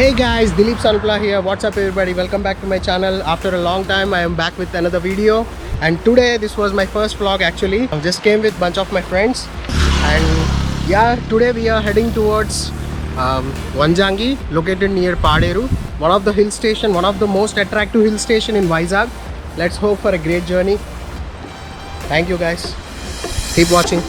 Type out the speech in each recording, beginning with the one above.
Hey guys, Dilip Sanpla here. What's up everybody? Welcome back to my channel. After a long time I am back with another video, and today this was my first vlog actually. I just came with a bunch of my friends, and yeah, today we are heading towards Vanjangi, located near Paderu, one of the hill station, one of the most attractive hill station in Vizag. Let's hope for a great journey. Thank you guys. Keep watching.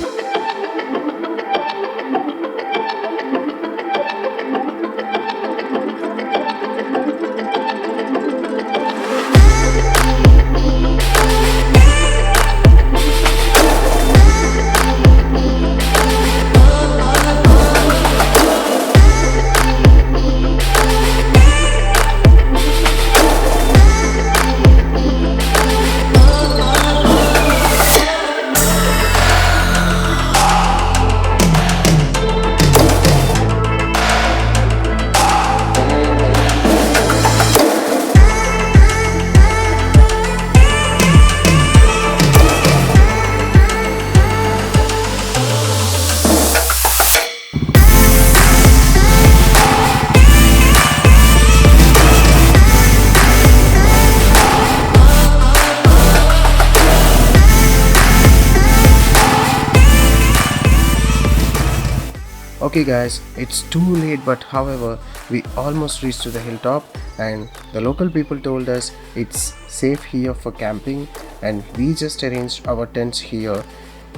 Okay guys, it's too late, but however we almost reached to the hilltop, and the local people told us it's safe here for camping, and we just arranged our tents here.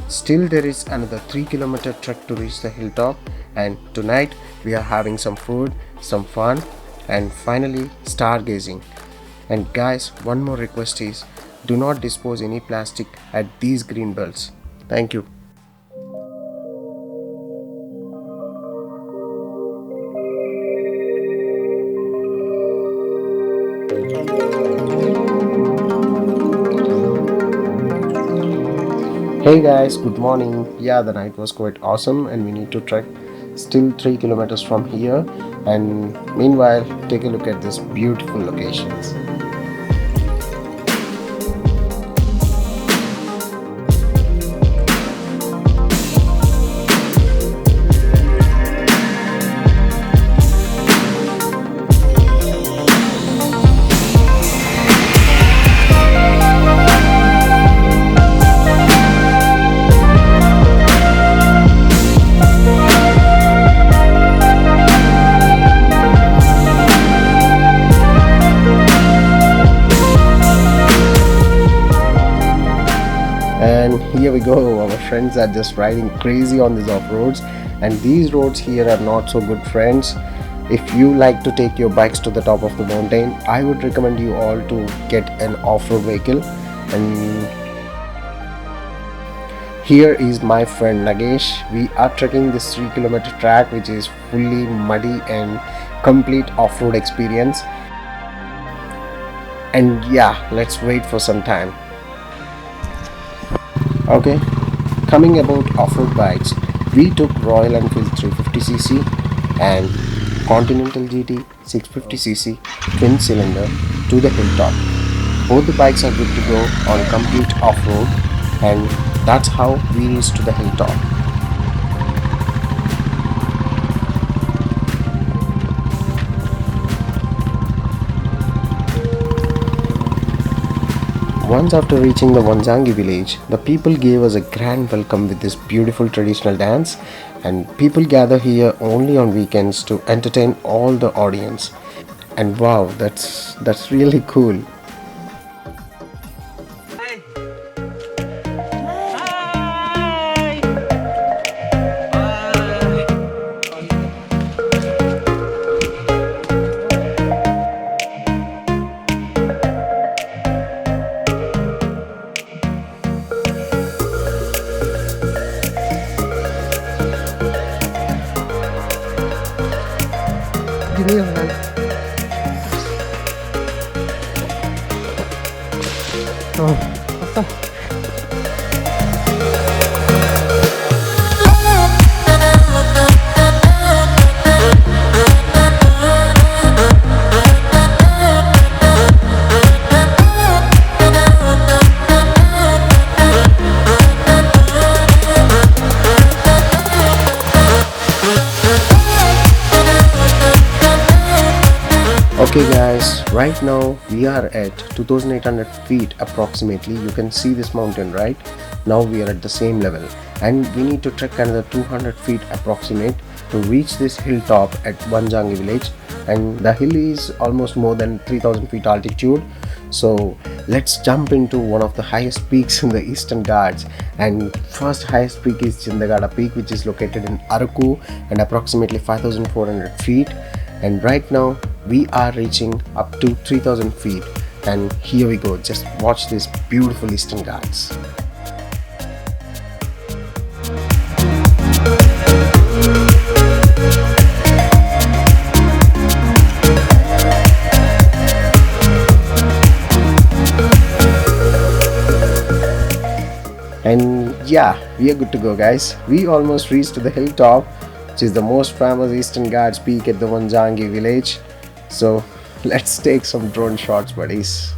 Still there is another 3-kilometer trek to reach the hilltop, and tonight we are having some food, some fun, and finally stargazing. And guys, one more request is, do not dispose any plastic at these green belts. Thank you. Hey guys, good morning. Yeah, the night was quite awesome, and we need to trek still 3 kilometers from here, and meanwhile take a look at these beautiful locations. And here we go, our friends are just riding crazy on these off-roads, and these roads here are not so good, friends. If you like to take your bikes to the top of the mountain, I would recommend you all to get an off-road vehicle. And here is my friend Nagesh. We are trekking this 3-kilometer track, which is fully muddy and complete off-road experience. And yeah, let's wait for some time. Okay, coming about off-road bikes, we took Royal Enfield 350cc and Continental GT 650cc twin cylinder to the hilltop. Both the bikes are good to go on complete off-road, and that's how we reached to the hilltop. Once after reaching the Vanjangi village, the people gave us a grand welcome with this beautiful traditional dance, and people gather here only on weekends to entertain all the audience. And wow, that's really cool. Give me a hand. Oh, what's up? Okay guys, right now we are at 2800 feet approximately. You can see this mountain, right? Now we are at the same level and we need to trek another 200 feet approximate to reach this hilltop at Vanjangi village, and the hill is almost more than 3000 feet altitude. So let's jump into one of the highest peaks in the Eastern Ghats, and first highest peak is Chindagada Peak, which is located in Araku and approximately 5400 feet. And right now we are reaching up to 3000 feet, and here we go. Just watch this beautiful Eastern Ghats. And yeah, we are good to go guys. We almost reached the hilltop, which is the most famous Eastern Ghats peak at the Vanjangi village. So let's take some drone shots, buddies.